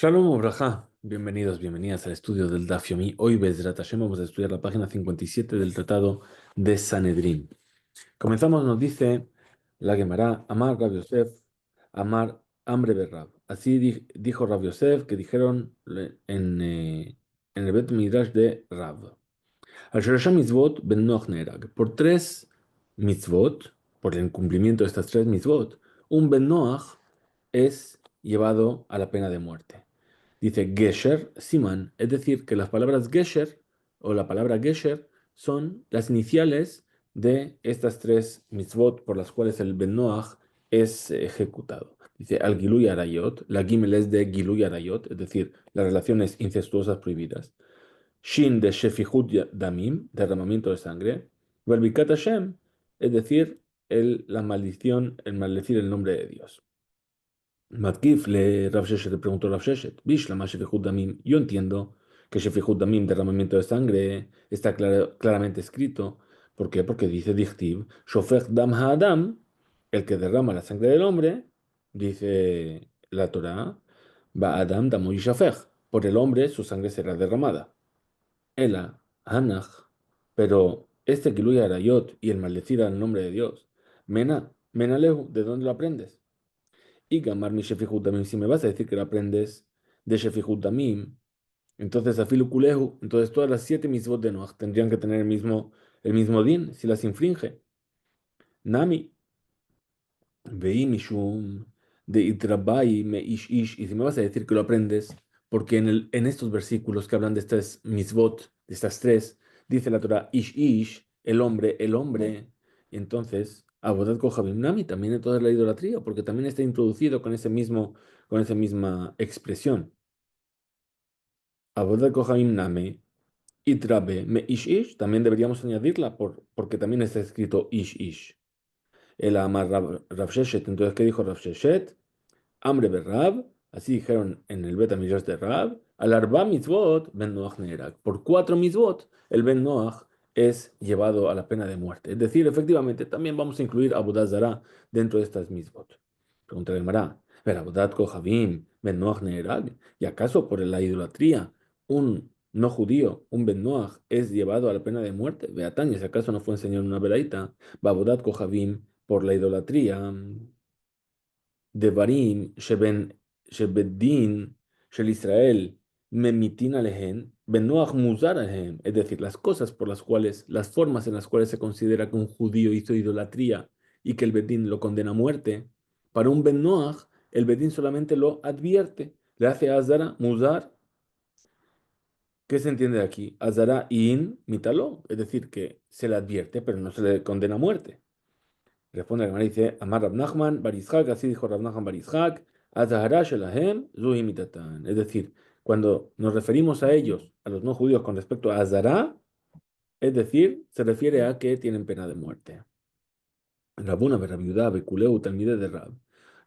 Shalom Obraja, bienvenidos, bienvenidas al estudio del Daf Yomi. Hoy, Bezrat Hashem, vamos a estudiar la página 57 del Tratado de Sanedrín. Comenzamos, nos dice la Gemara, Amar Rav Yosef, Amar Amre Berrab. Así dijo Rav Yosef, que dijeron en el Bet Midrash de Rav. Al Shloshá Mitzvot ben Noach Neerag. Por tres mitzvot, por el incumplimiento de estas tres mitzvot, un ben Noach es llevado a la pena de muerte. Dice Gesher Siman, es decir, que las palabras Gesher o la palabra Gesher son las iniciales de estas tres mitzvot por las cuales el Ben Noach es ejecutado. Dice al Giluy Arayot, la Gimel es de Giluy Arayot, es decir, las relaciones incestuosas prohibidas. Shin de Shefihut Damim, derramamiento de sangre. Verbikat Hashem, es decir, la maldición, el maldecir el nombre de Dios. Matkif le Rav Sheshet le preguntó a Rav Sheshet, Bishlama Shefihut Damim. Yo entiendo que Shefihut Damim, derramamiento de sangre, está claramente escrito. ¿Por qué? Porque dice Dichtiv, Shofech Dam Ha'adam, el que derrama la sangre del hombre, dice la Torá, Va Adam Damo Yishafech. Por el hombre su sangre será derramada. Ela, Hanach, pero este Giluy Arayot y el maldecir al nombre de Dios, Menalehu, ¿de dónde lo aprendes? Y Gamar mi Shefihut Damim, si me vas a decir que lo aprendes de Shefihut Damim, entonces Afilu Kulehu, entonces todas las siete mitzvot de Noach tendrían que tener el mismo din, si las infringe. Nami, Veí Mishum, de Itrabai me ish, y si me vas a decir que lo aprendes, porque en estos versículos que hablan de estas mitzvot, de estas tres, dice la Torah ish, el hombre, y entonces, Abodat Kohabim Nami también es toda la idolatría, porque también está introducido con esa misma expresión. Abodat Kohabim Nami, Itrabe me ish, también deberíamos añadirla, porque también está escrito ish. El Amar Rav Sheshet, entonces, ¿qué dijo Rav Sheshet? Amre Berrab, así dijeron en el Bet Midrash de Rab, al Arba Mitzvot, Ben Noach Neerag. Por cuatro Mitzvot, el Ben Noach es llevado a la pena de muerte. Es decir, efectivamente, también vamos a incluir Avodat Zarah dentro de estas Mitzvot. Pregunta el Mará, pero Avodat Kohavim, Ben Noach Neerag, ¿y acaso por la idolatría un no judío, un Ben Noach, es llevado a la pena de muerte? Beatán, si acaso no fue enseñado en una velaita, Avodat Kohavim, por la idolatría. Devarim Shebeddin Shel Israel Memitin Alehen Benoach Muzar Alehem, es decir, las cosas por las cuales, las formas en las cuales se considera que un judío hizo idolatría y que el Bedín lo condena a muerte. Para un Benoach, el Bedín solamente lo advierte, le hace Azara Muzar. ¿Qué se entiende de aquí? Azara in mitalo, es decir, que se le advierte, pero no se le condena a muerte. Responde la Gemara y dice, Amar Rab Nachman Bar Yitzhak, así dijo Rab Nachman Bar Yitzhak, Azahara Shelahem Zuhi Mitatan. Es decir, cuando nos referimos a ellos, a los no judíos, con respecto a Azara, es decir, se refiere a que tienen pena de muerte. Rabuna, Rabiudá, Bekuleu, Talmideh de Rab.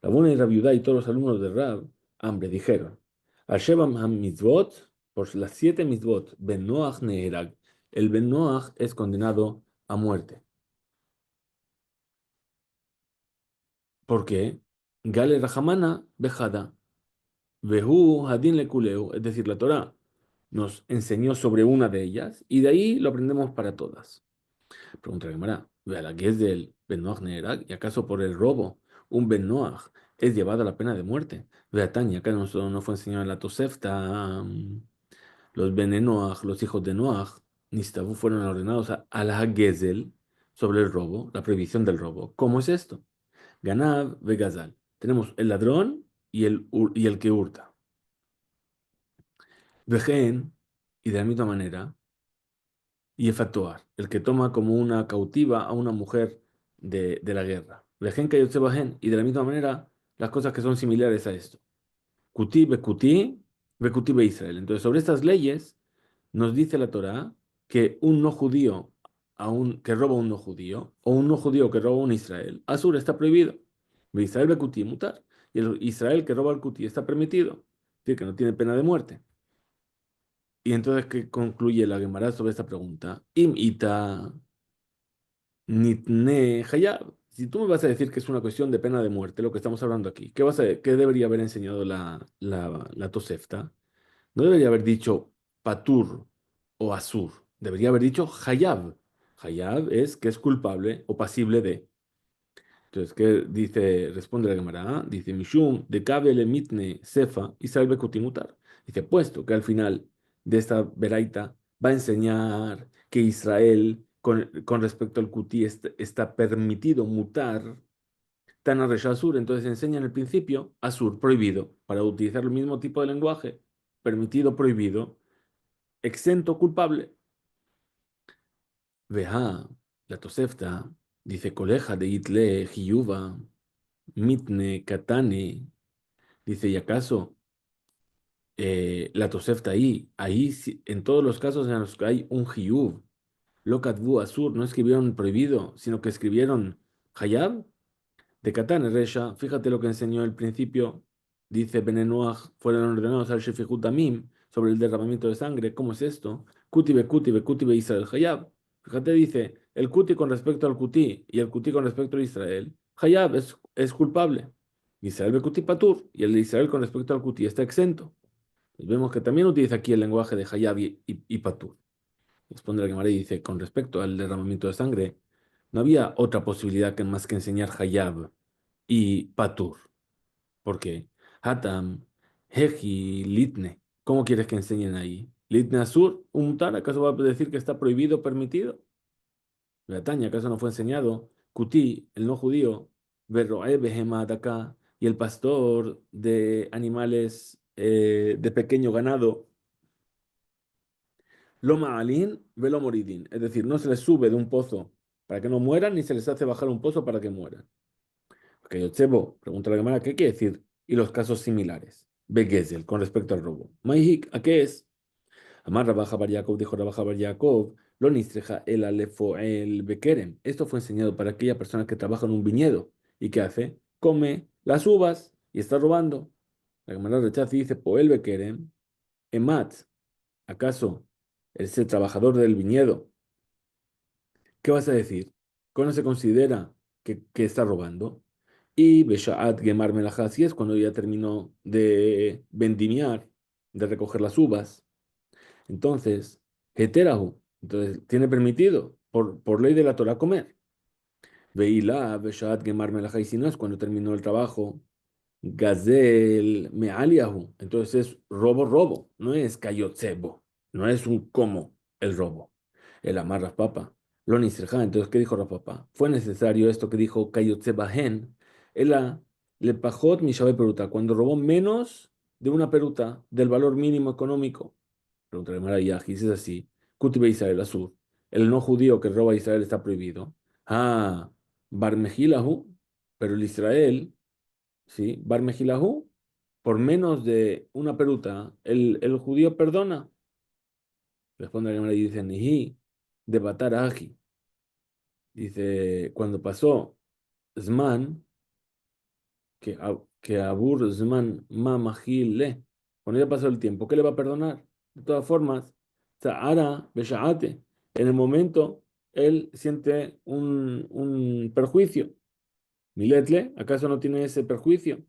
Rabuna y Rabiudá y todos los alumnos de Rab, hambre, dijeron, Al-Shebam Mitzvot, por las siete mitzvot, Ben Noach Neherag, el Ben Noach es condenado a muerte. ¿Por qué? Gale Rahamana Bejada. Vehu Hadin Lekuleu, es decir, la Torá nos enseñó sobre una de ellas y de ahí lo aprendemos para todas. Pregunta Gemara, ve a la que es del Ben Noach Neerag, ¿y acaso por el robo un Ben Noach es llevado a la pena de muerte? Ve a Tania, acá no fue enseñado en la Tosefta, los Ben Noach, los hijos de Noach, Nistabu fueron ordenados a la Gezel sobre el robo, la prohibición del robo. ¿Cómo es esto? Ganav ve Gazal. Tenemos el ladrón y el que hurta. Vejen, y de la misma manera, y efectuar, el que toma como una cautiva a una mujer de la guerra. Vejen que Bajen, y de la misma manera, las cosas que son similares a esto. Bekuti, be Israel. Entonces, sobre estas leyes, nos dice la Torá que un no judío que roba a un no judío, o un no judío que roba a un Israel, Asur está prohibido. Be Israel Bekuti mutar. Y el Israel que roba al Kuti está permitido. Es decir, que no tiene pena de muerte. Y entonces, ¿qué concluye la Gemara sobre esta pregunta? Im ita nitne hayab. Si tú me vas a decir que es una cuestión de pena de muerte, lo que estamos hablando aquí, ¿qué debería haber enseñado la Tosefta? No debería haber dicho patur o asur, debería haber dicho hayab. Hayab es que es culpable o pasible de. Entonces, ¿qué dice? Responde la Gemara, dice Mishum, de Kabel mitne sefa y salve kutimutar. Dice, puesto que al final de esta veraita va a enseñar que Israel, con respecto al kuti, está permitido mutar tan a Asur, entonces enseña en el principio Asur, prohibido, para utilizar el mismo tipo de lenguaje, permitido, prohibido, exento, culpable. Veja, la Tosefta, dice, coleja de Itle, Hiyuva, Mitne, Katane, dice, ¿y acaso la Tosefta ahí en todos los casos en los que hay un Hiyuv, lo Katbu Asur, no escribieron prohibido, sino que escribieron Hayab? De Catán, Resha, fíjate lo que enseñó el principio, dice Benenoach, fueron ordenados al Shefihut Damim sobre el derramamiento de sangre. ¿Cómo es esto? Kutibe Israel Hayab. Fíjate, dice, el Kuti con respecto al Kuti y el Kuti con respecto a Israel, Hayab es culpable. Israel be Kuti Patur y el de Israel con respecto al Kuti está exento. Pues vemos que también utiliza aquí el lenguaje de Hayab y Patur. Responde la Gemara y dice, con respecto al derramamiento de sangre, no había otra posibilidad que más que enseñar Hayab y Patur. ¿Por qué? Hatam, Heji, Litne. ¿Cómo quieres que enseñen ahí? Litne Asur, un mutar, ¿acaso va a decir que está prohibido o permitido? Bretaña, ¿acaso no fue enseñado? Kuti, el no judío, Berroe, Behema, acá, y el pastor de animales de pequeño ganado, Loma Alin, Velo Moridin. Es decir, no se les sube de un pozo para que no mueran, ni se les hace bajar un pozo para que mueran. Ok, Yotsebo, pregunta la Gemara, ¿qué quiere decir? Y los casos similares. Begezel, con respecto al robo. Maihik, ¿a qué es? Amar Rabaja Bar Yaakov, dijo Rabaja Bar Yaakov, lo nistreja el alefo el bekerem. Esto fue enseñado para aquella persona que trabaja en un viñedo. ¿Y qué hace? Come las uvas y está robando. La Gemara rechaza y dice, Poel bekerem, emat, ¿acaso ese trabajador del viñedo? ¿Qué vas a decir? ¿Cuándo se considera que está robando? Y Beshaat Gemar Melajá, así es cuando ya terminó de vendimiar, de recoger las uvas. Entonces, Heterahu, entonces tiene permitido por ley de la Torah comer. Veilá, Beshaat Gemar Melajá, y si no es cuando terminó el trabajo, Gazel Mealiahu, entonces es robo, no es Kayotsebo, no es un como el robo. El amar Raspapa, lo nisreja. Entonces, ¿qué dijo Raspapa? Fue necesario esto que dijo Kayotsebahen, el le pajot mi peruta, cuando robó menos de una peruta del valor mínimo económico. Pregunta la Gemara Yahis, es así. Kutibe Israel Azur. El no judío que roba a Israel está prohibido. Ah, Barmejilahu, pero el Israel, ¿sí? Barmejilahu, por menos de una peruta, el judío perdona. Responde la Gemara y dice, Nihi, de Batar Aji. Dice, cuando pasó Zman, que Abur Zman Mamahile, cuando ya pasó el tiempo, ¿qué le va a perdonar? De todas formas, Sa'ara Beshaate, en el momento él siente un perjuicio. Miletle, ¿acaso no tiene ese perjuicio?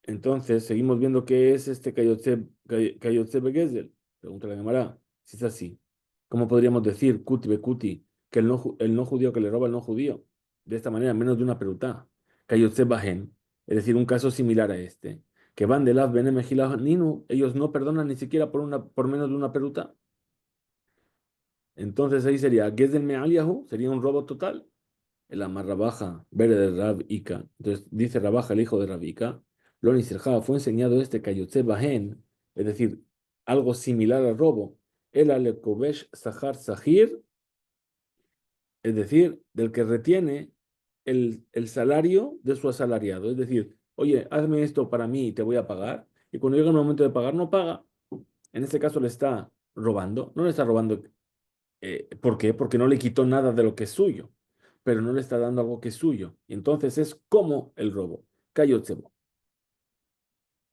Entonces, seguimos viendo qué es este Kayotze Begezel. Pregunta la Gemara, si es así. ¿Cómo podríamos decir, Kuti Bekuti, que el no judío que le roba al no judío? De esta manera, menos de una perutá. Kayotze Bahen, es decir, un caso similar a este. Que van de las Bene Mejilah Ninu, ellos no perdonan ni siquiera por menos de una perutá. Entonces ahí sería Gezel Me'aliahu, sería un robo total. El amar Rabaja, Bere de Rab Ika. Entonces dice Rabaja, el hijo de Rab Ika, Loni Serja, fue enseñado este Kayotze Bahen, es decir, algo similar al robo. El Alekobesh Sahar Sahir, es decir, del que retiene el salario de su asalariado. Es decir, oye, hazme esto para mí y te voy a pagar. Y cuando llega el momento de pagar, no paga. En este caso le está robando. No le está robando. ¿Por qué? Porque no le quitó nada de lo que es suyo, pero no le está dando algo que es suyo. Y entonces es como el robo. Cayotsebo.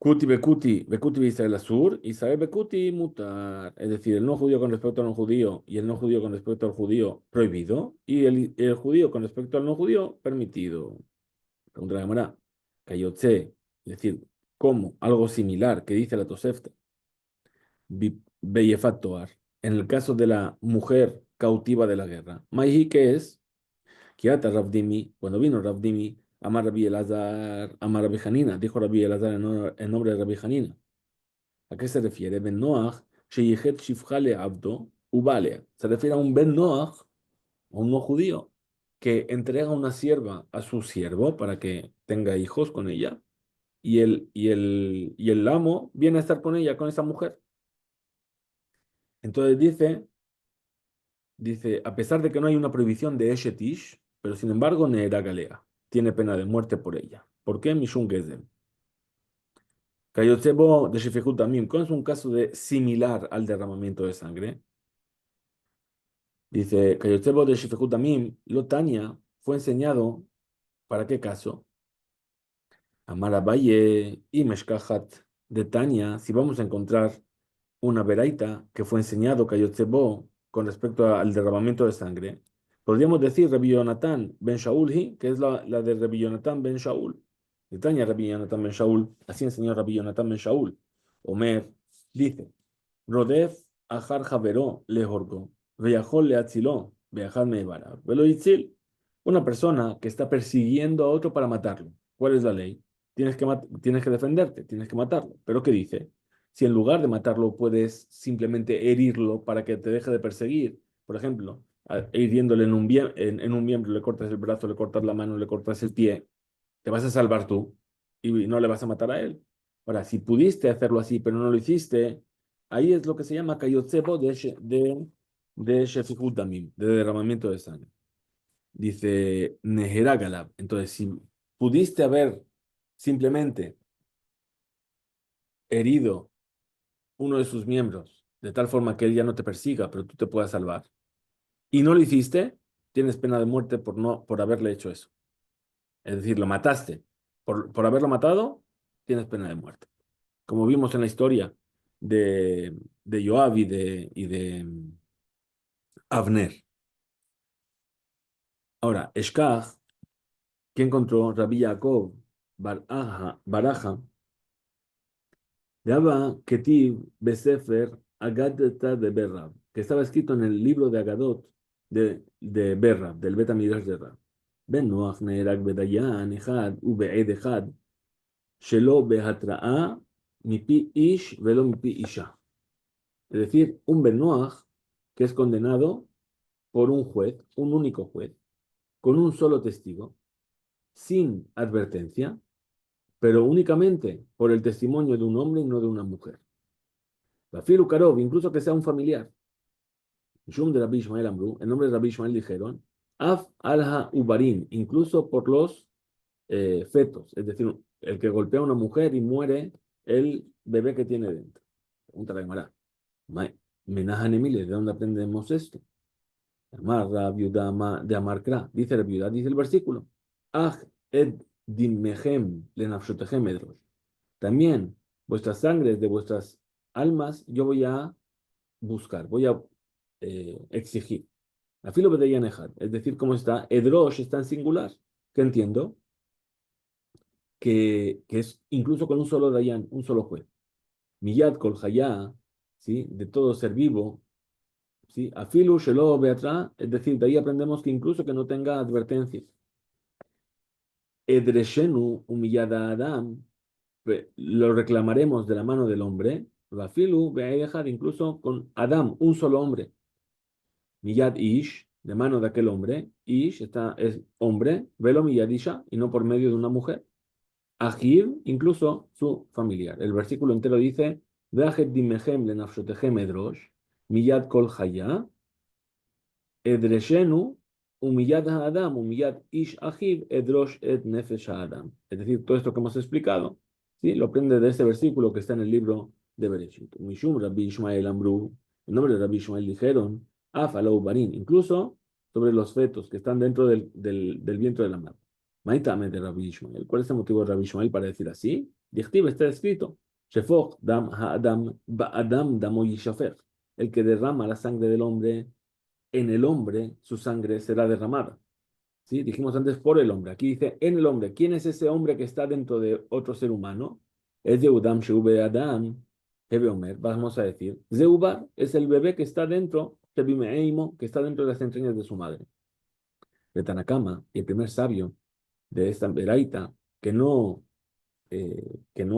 Kuti bekuti, bekuti Israel asur, Israel bekuti mutar. Es decir, el no judío con respecto al no judío y el no judío con respecto al judío prohibido y el judío con respecto al no judío permitido. Pregunta la Gemara. Kayotze, es decir, como algo similar que dice la Tosefta. Beyefat Toar. En el caso de la mujer cautiva de la guerra. Maihi, ¿qué es? Kiata Rabdimi, cuando vino Rabdimi, Amar Rabbi Elazar, Amar Rabbi Hanina, dijo Rabbi Elazar en nombre de Rabbi Hanina. ¿A qué se refiere? Ben Noach, Sheyechet Shifjale Abdo, Ubalea. Se refiere a un Ben Noach, a un no judío, que entrega una sierva a su siervo para que tenga hijos con ella, y el amo viene a estar con ella, con esa mujer. Entonces dice, a pesar de que no hay una prohibición de Eshetish, pero sin embargo Neera Galea tiene pena de muerte por ella. ¿Por qué? Mishun Gezel. Kayotsebo de Shefehut Damim, ¿cuál es un caso similar al derramamiento de sangre? Dice, Kayotsebo de Shefehut Damim, Lotania fue enseñado, ¿para qué caso? Amar Abaye y Meshkahat de Tania, si vamos a encontrar una veraita que fue enseñado Kayotsebo con respecto al derramamiento de sangre, podríamos decir Rabbi Yonatán ben Shaul, que es la de Rabbi Yonatán ben Shaul. De Tania Rabbi Yonatán ben Shaul, así enseñó Rabbi Yonatán ben Shaul. Omer dice, Rodef Ajar Javeró le jorgó, Veyajol le atziló, Veyajad me vara. Velo itzil, una persona que está persiguiendo a otro para matarlo. ¿Cuál es la ley? Tienes que defenderte, tienes que matarlo. ¿Pero qué dice? Si en lugar de matarlo puedes simplemente herirlo para que te deje de perseguir, por ejemplo, hiriéndole en un miembro, le cortas el brazo, le cortas la mano, le cortas el pie, te vas a salvar tú y no le vas a matar a él. Ahora, si pudiste hacerlo así, pero no lo hiciste, ahí es lo que se llama kayotsebo de shefihut damim, de derramamiento de sangre. Dice Neheragalab. Entonces, si pudiste haber simplemente herido uno de sus miembros, de tal forma que él ya no te persiga, pero tú te puedas salvar, y no lo hiciste, tienes pena de muerte por haberle hecho eso. Es decir, lo mataste. Por haberlo matado, tienes pena de muerte. Como vimos en la historia de Joab y de Avner. Ahora, Eshkach, que encontró Rabbi Yaakov Baraja, Daba Ketiv Besefer Agadeta de Berrab, que estaba escrito en el libro de Agadot de Berrab, del Bet Midrash de Rab. Ben Noach Neerag Bedayan Echad Ubeed Echad, Shelo Behatra'a Mipi Ish Velo Mipi Isha. Es decir, un Ben Noach que es condenado por un juez, un único juez, con un solo testigo, sin advertencia, pero únicamente por el testimonio de un hombre y no de una mujer. La filu karov, incluso que sea un familiar. Shum de Rabbi Ishmael Amru, en nombre de Rabbi Ishmael dijeron, Af alha ubarin, incluso por los fetos, es decir, el que golpea a una mujer y muere el bebé que tiene dentro. Pregunta la Gemara. Menajan Emilia, ¿de dónde aprendemos esto? Amar viuda de Amarkra, dice la viuda, dice el versículo. Aj ed dimmehem lenafshotehem edrosh. También vuestras sangres de vuestras almas yo voy a buscar, voy a exigir. La filo de es decir, ¿cómo está? Edrosh está en singular. ¿Qué entiendo? Que es incluso con un solo dayan, un solo juez. Miyad kol hayá, ¿sí? De todo ser vivo, ¿sí? Afilu shelo beatra, es decir, de ahí aprendemos que incluso que no tenga advertencias. Edreshenu humillada Adam, lo reclamaremos de la mano del hombre. Vafilu dejar incluso con Adam, un solo hombre. Miyad Ish, de mano de aquel hombre. Ish es hombre, velo Miyad Isha, y no por medio de una mujer. Ajiv, incluso su familiar. El versículo entero dice: Veajet dimehem lenafshotehem edrosh, Miyad kol haya, Edreshenu, humillad a Adam, humillad Ish Ajiv, Edrosh et Nefesh Adam. Es decir, todo esto que hemos explicado, ¿sí? Lo aprende de este versículo que está en el libro de Bereshit. Mishum Rabbi Ishmael Amru, en nombre de Rabbi Ishmael dijeron, Af alau barin, incluso sobre los fetos que están dentro del vientre de la madre. Maitame de Rabbi Ishmael. ¿Cuál es el motivo de Rabbi Ishmael para decir así? Dichtiv está escrito. Shefok dam ha'adam ba'adam damo yishafech. El que derrama la sangre del hombre, en el hombre su sangre será derramada. ¿Sí? Dijimos antes por el hombre. Aquí dice en el hombre. ¿Quién es ese hombre que está dentro de otro ser humano? Es Yehudam Sheube Adam. Hebe Omer. Vamos a decir. Zeuba es el bebé que está dentro, Shebimeimo, que está dentro de las entrañas de su madre. De Tanakama, y el primer sabio de esta veraita, que no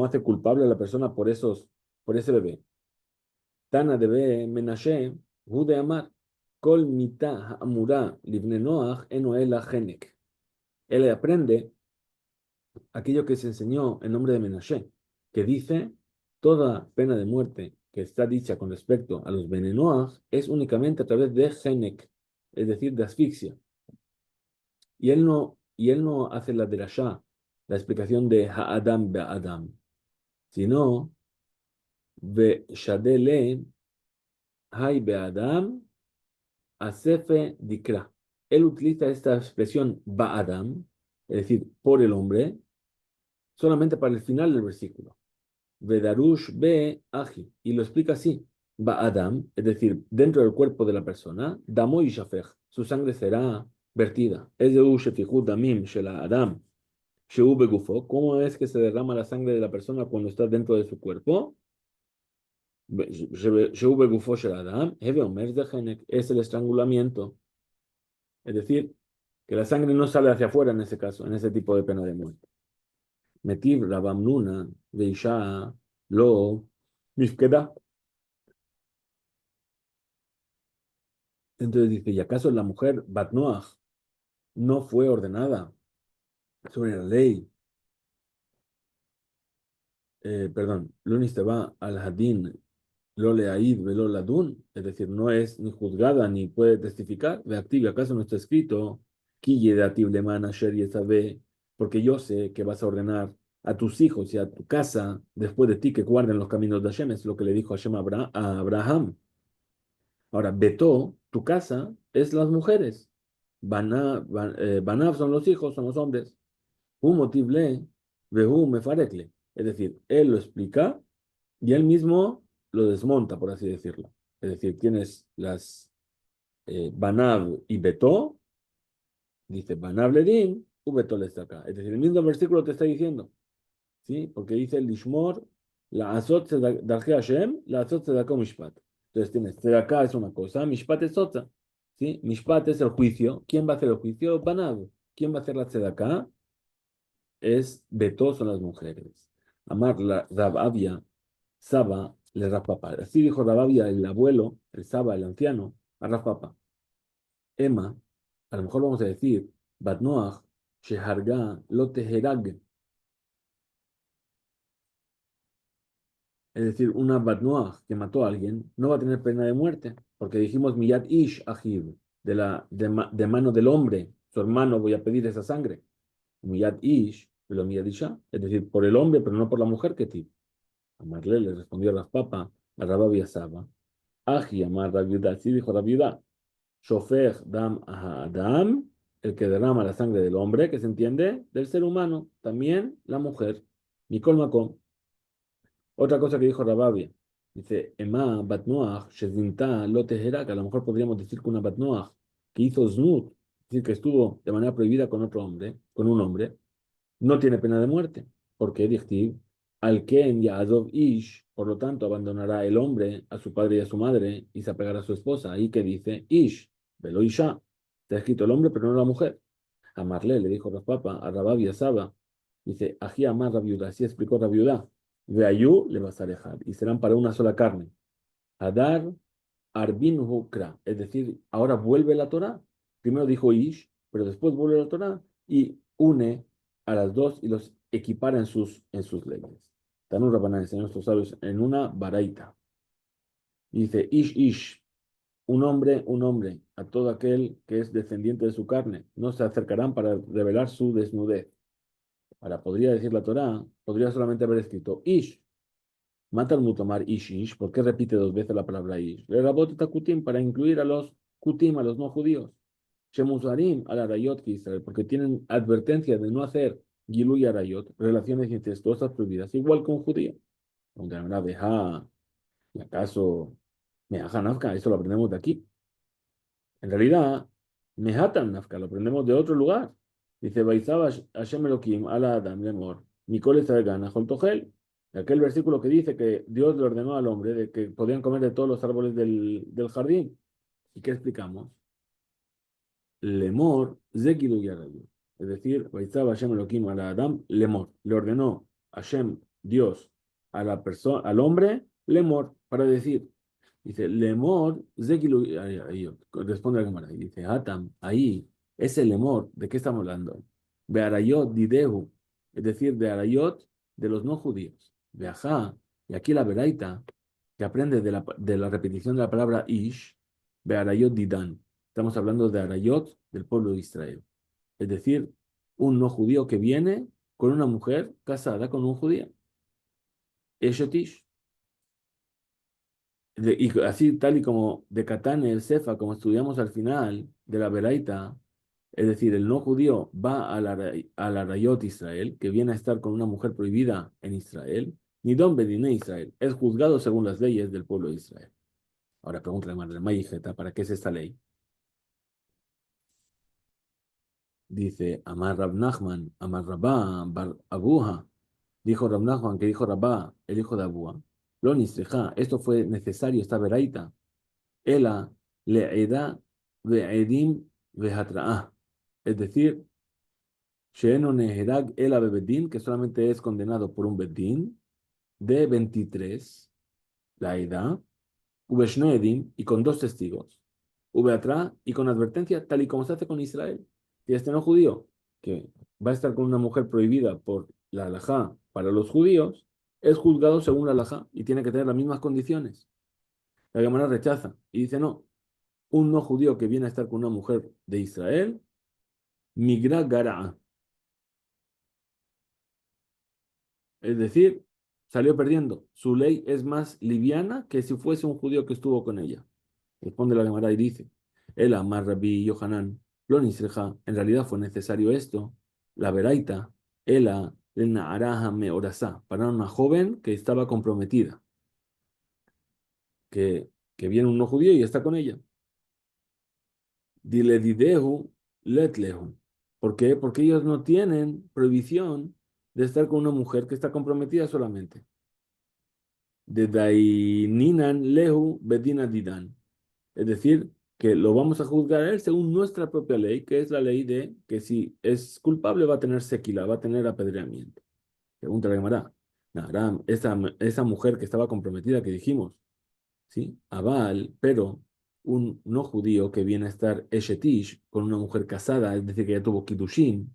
hace culpable a la persona por ese bebé. Tana de be Menashe, Hude Amar, Kol Mita Amura Livne Noach Enoela Genek. Él aprende aquello que se enseñó en nombre de Menashe, que dice, toda pena de muerte que está dicha con respecto a los Benenoach es únicamente a través de Genek, es decir, de asfixia. Y él no hace la derashá, la explicación de Ha'adam Be'adam, sino Ve'shadele Hay Be'adam Asefe Dikra. Él utiliza esta expresión Ba'adam, es decir, por el hombre, solamente para el final del versículo. Vedarush be aji. Y lo explica así. Ba'adam, es decir, dentro del cuerpo de la persona, damo y shafech, su sangre será vertida. Es de ushefihut damim shela adam, sheu begufo. ¿Cómo es que se derrama la sangre de la persona cuando está dentro de su cuerpo? Sheu begufo shel adam, heve omer de genek, es el estrangulamiento. Es decir, que la sangre no sale hacia afuera en ese caso, en ese tipo de pena de muerte. Metiv rabamnuna, veisha, lo, mifkeda. Entonces dice, ¿y acaso la mujer Bat Noach no fue ordenada sobre la ley? Perdón, Lunis te va al Hadin, lo leaid velo ladun, es decir, no es ni juzgada ni puede testificar. De activo, ¿acaso no está escrito? Quille de ativ leman asher yesabe, porque yo sé que vas a ordenar a tus hijos y a tu casa después de ti que guarden los caminos de Hashem, es lo que le dijo Hashem a Abraham. Ahora, Beto, tu casa, es las mujeres. Banav son los hijos, son los hombres. Un motible, vehu mefarekle. Es decir, él lo explica y él mismo lo desmonta, por así decirlo. Es decir, tienes las Banav y Beto, dice Banav ledin, u Beto le está acá. Es decir, el mismo versículo te está diciendo, ¿sí? Porque dice el Lishmor, la azot darje Hashem, la azot tzedakah mishpat. Entonces tienes, tzedakah es una cosa, mishpat es otra. ¿Sí? Mishpat es el juicio. ¿Quién va a hacer el juicio? Banav. ¿Quién va a hacer la tzedakah? Es Beto, son las mujeres. Amar la Rabavia, Saba, le Rafpapa. Así dijo Rabavia, el abuelo, el Saba, el anciano, a Rafpapa. Emma, a lo mejor vamos a decir, Batnoach, Sheharga, Loteherag. Es decir, una Batnoach que mató a alguien no va a tener pena de muerte, porque dijimos Miyad Ish Ahiv, de mano del hombre, su hermano, voy a pedir esa sangre. Miyad Ish, pero Miyad Isha, es decir, por el hombre, pero no por la mujer que ti. Amarle le respondió a Raspapa, a Rabbi Saba. Aji, amar Rabiudá, sí dijo Rabiudá. Shofer dam Adam, el que derrama la sangre del hombre, que se entiende, del ser humano, también la mujer. Mikol Makom. Otra cosa que dijo Rababia, dice, Emma Batnoach, Shezinta, Loteherak, a lo mejor podríamos decir que una Batnoach que hizo Znut, es decir, que estuvo de manera prohibida con otro hombre, con un hombre, no tiene pena de muerte, porque Dichtiv, al Ken Yaadov Ish, por lo tanto, abandonará el hombre a su padre y a su madre y se apegará a su esposa. Ahí que dice Ish, Velo Isha, está escrito el hombre, pero no la mujer. A Marle le dijo Raspapa, a Rabab y a Saba, dice, Ají Amar Rabiudá, así explicó Rabiudá, Veayú le vas a alejar, y serán para una sola carne. Hadar Arbin Hukra, es decir, ahora vuelve la Torah. Primero dijo Ish, pero después vuelve la Torah y une a las dos y los equipara en sus leyes. Tanur Rabbanan enseñó a nuestros sabios en una baraita. Dice Ish, un hombre, a todo aquel que es descendiente de su carne, no se acercarán para revelar su desnudez. Ahora, podría decir la Torah, podría solamente haber escrito Ish, mata al mutamar Ish, ¿por qué repite dos veces la palabra Ish? Le rabot takutim para incluir a los kutim, a los no judíos. Shemusarim al Arayot que Israel, porque tienen advertencia de no hacer Giluy Arayot, relaciones incestuosas prohibidas, igual que un judío. Donde la abeja, ¿y acaso Meaja Nafka? Eso lo aprendemos de aquí. En realidad, Mehatan Nafka, lo aprendemos de otro lugar. Dice, Baizab Hashem Elohim ala Adam lemor, Mikol Estragana Joltogel. Aquel versículo que dice que Dios le ordenó al hombre de que podían comer de todos los árboles del jardín. ¿Y qué explicamos? Lemor, Zekilu Yarayu. Es decir, Baizab Hashem Elohim ala Adam lemor. Le ordenó Hashem, Dios, a la persona, al hombre, lemor, para decir. Dice, Lemor, Zekilu, responde la cámara, y dice, Atam, ahí, ese Lemor, ¿de qué estamos hablando? De Arayot, Didehu, es decir, de Arayot, de los no judíos. De Ajá, y aquí la Beraita, que aprende de la repetición de la palabra Ish, de Arayot Didan. Estamos hablando de Arayot, del pueblo de Israel. Es decir, un no judío que viene con una mujer casada con un judío. Eshetish. Y así, tal y como de Catán el Cefa, como estudiamos al final de la Beraita, es decir, el no judío va a la Rayot Israel, que viene a estar con una mujer prohibida en Israel, ni Don Bedine Israel, es juzgado según las leyes del pueblo de Israel. Ahora pregúntale a Madre Mayijeta, ¿para qué es esta ley? Dice, Amar Rab Nachman, Amar Rabá, Bar Abuja, dijo Rab Nachman, que dijo Rabá, el hijo de Abúa, Lo Nisreja, esto fue necesario, esta Beraita, Ela le'eda ve'edim ve'hatra'a. Es decir, she'eno neherag ela bebedim, que solamente es condenado por un bedín, de 23, la edad, ubeshne edim, y con dos testigos, ubeatra, y con advertencia, tal y como se hace con Israel. Y este no judío, que va a estar con una mujer prohibida por la halajá para los judíos, es juzgado según la halajá y tiene que tener las mismas condiciones. La Gemara rechaza y dice no. Un no judío que viene a estar con una mujer de Israel, migra gara, es decir, salió perdiendo. Su ley es más liviana que si fuese un judío que estuvo con ella. Responde la Gemara y dice, el Amar Rabbi Yohanan, lo nisreja, en realidad fue necesario esto, la veraita, ela, el naaraja meorasá, para una joven que estaba comprometida, que viene un no judío y está con ella. Dile didehu letlehu. ¿Por qué? Porque ellos no tienen prohibición de estar con una mujer que está comprometida solamente. De daininan lehu bedina didan. Es decir, que lo vamos a juzgar a él según nuestra propia ley, que es la ley de que si es culpable va a tener sequila, va a tener apedreamiento. Pregunta la Gemara. Naram, esa mujer que estaba comprometida que dijimos, ¿sí? Abal, pero un no judío que viene a estar Eshetish con una mujer casada, es decir, que ya tuvo Kiddushin,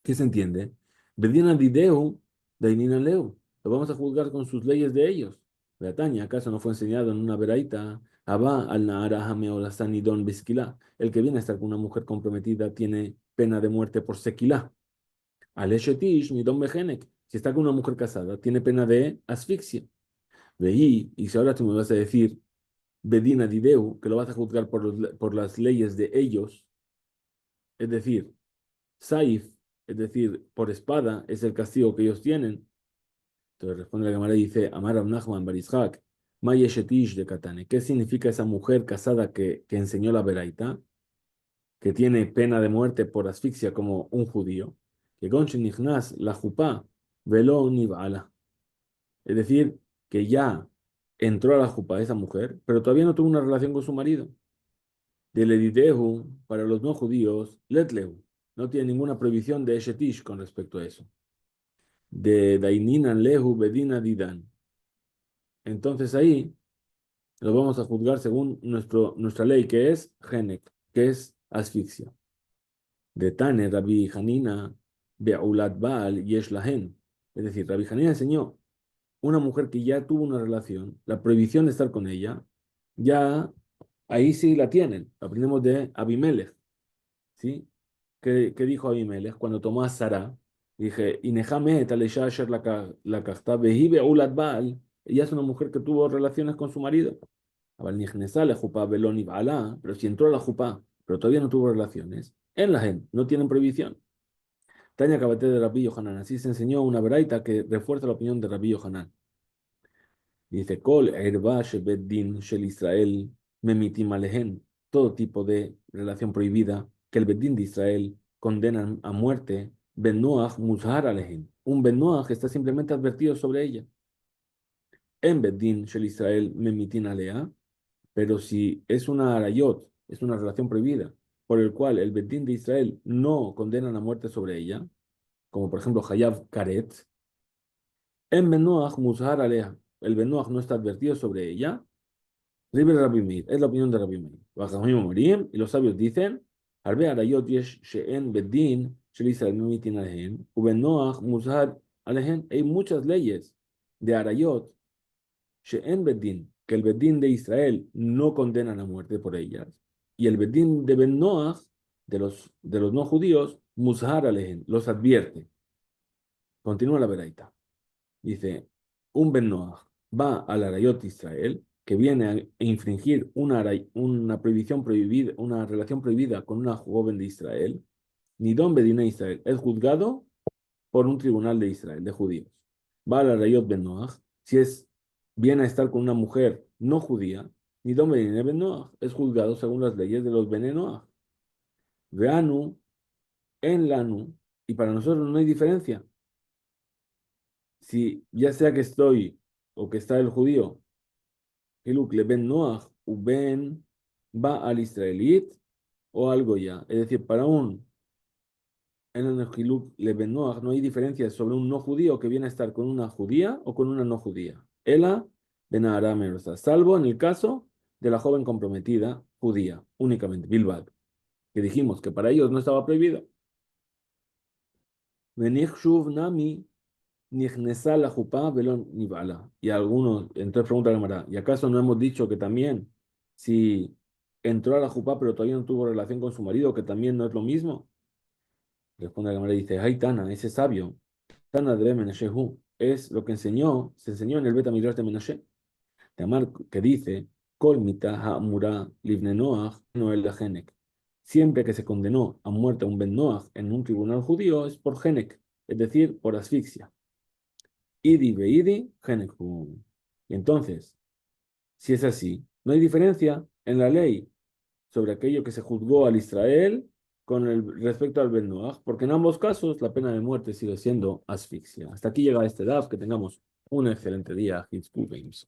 ¿qué se entiende? Bedina Dideu, Dainina Leu. Lo vamos a juzgar con sus leyes de ellos. Bretaña, ¿acaso no fue enseñado en una veraita? Abba al Naara Hameolasanidon Biskila. El que viene a estar con una mujer comprometida tiene pena de muerte por sequilá. Al Eshetish, Nidon Behenek. Si está con una mujer casada, tiene pena de asfixia. Veí, y si ahora tú me vas a decir Bedina Dideu, que lo vas a juzgar por las leyes de ellos, es decir, Saif, es decir, por espada, es el castigo que ellos tienen. Entonces responde la cámara y dice, Amar Rav Nachman bar Yitzhak, Ma yeshetish de Katane. ¿Qué significa esa mujer casada que enseñó la Beraita, que tiene pena de muerte por asfixia como un judío? Que Gonchen Nichnas la Jupá, velo Nibala. Es decir, que ya entró a la Jupá esa mujer, pero todavía no tuvo una relación con su marido. De Ledidehu, para los no judíos, Letlehu. No tiene ninguna prohibición de Eshetish con respecto a eso. De Daininan Lehu Bedina Didan. Entonces ahí lo vamos a juzgar según nuestra ley, que es Genek, que es asfixia. De Tane Rabbi Hanina Be'ulat Baal Yesh Lahen. Es decir, Rabbi Hanina enseñó una mujer que ya tuvo una relación, la prohibición de estar con ella, ya ahí sí la tienen. Aprendemos de Abimelech, ¿sí? ¿Qué dijo Abimelech cuando tomó a Sara? Dije, Inejame talesha asher la kachta vehi be'ulat Baal. Ella es una mujer que tuvo relaciones con su marido. Pero si entró a la jupá pero todavía no tuvo relaciones. En la gen, no tienen prohibición. Tania Cabate de Rabbi Yohanan. Así se enseñó una veraita que refuerza la opinión de Rabbi Yohanan. Dice, Kol erba shebet din shel Israel memitim alehen. Todo tipo de relación prohibida que el Bedín de Israel condena a muerte. Ben Noach muzhar alehen. Un Ben Noach está simplemente advertido sobre ella. En Bedín shel Israel memitin alea. Pero si es una arayot, es una relación prohibida, por el cual el Bedín de Israel no condena a muerte sobre ella, como por ejemplo Hayav Karet, en Benoach Mushar Alea, el Benoach no está advertido sobre ella, River Rabbi Meir, es la opinión de Rabbi Meir. Bajamim Morim, y los sabios dicen, Arbe Arayot Yesh She'en Bedin, Shel Israel Mimitin Alehen, Ubenoach Mushar Alehen, hay muchas leyes de Arayot, She'en Bedin, que el Bedín de Israel no condenan a muerte por ellas, y el Bedín de Ben Noach, de los no judíos, Mushar Alehen, los advierte. Continúa la veraita. Dice, un Ben Noach va al Arayot de Israel, que viene a infringir una prohibición prohibida, una relación prohibida con una joven de Israel, Nidón Bedín de Israel, es juzgado por un tribunal de Israel, de judíos. Va al Arayot Ben Noach, viene a estar con una mujer no judía, Nidón Bedín Ben Noach, es juzgado según las leyes de los Ben Noach. Veanu, en Lanu, y para nosotros no hay diferencia. Si ya sea que estoy o que está el judío, Hiluk le ben Noach, u ben va al israelita o algo ya. Es decir, para en el Hiluk le ben Noach no hay diferencia sobre un no judío que viene a estar con una judía o con una no judía. Ela ben Aram, salvo en el caso de la joven comprometida judía, únicamente, Bilbao, que dijimos que para ellos no estaba prohibido. Shuv nami Nihnesa la jupá velón nivala. Y algunos, entonces pregunta la Gemara, ¿y acaso no hemos dicho que también si entró a la jupá pero todavía no tuvo relación con su marido, que también no es lo mismo? Responde la Gemara y dice, ay Tana, ese sabio, Tana de Menashehu, es lo que se enseñó en el Beta Midrash de Menashe, de Amar, que dice, Kol mita ha'amura livne Noach no el genek. Siempre que se condenó a muerte a un Ben Noach en un tribunal judío es por genek, es decir, por asfixia. Idi veidi geneku. Y entonces, si es así, no hay diferencia en la ley sobre aquello que se juzgó al Israel con respecto al Ben Noach, porque en ambos casos la pena de muerte sigue siendo asfixia. Hasta aquí llega este DAF, que tengamos un excelente día. Games.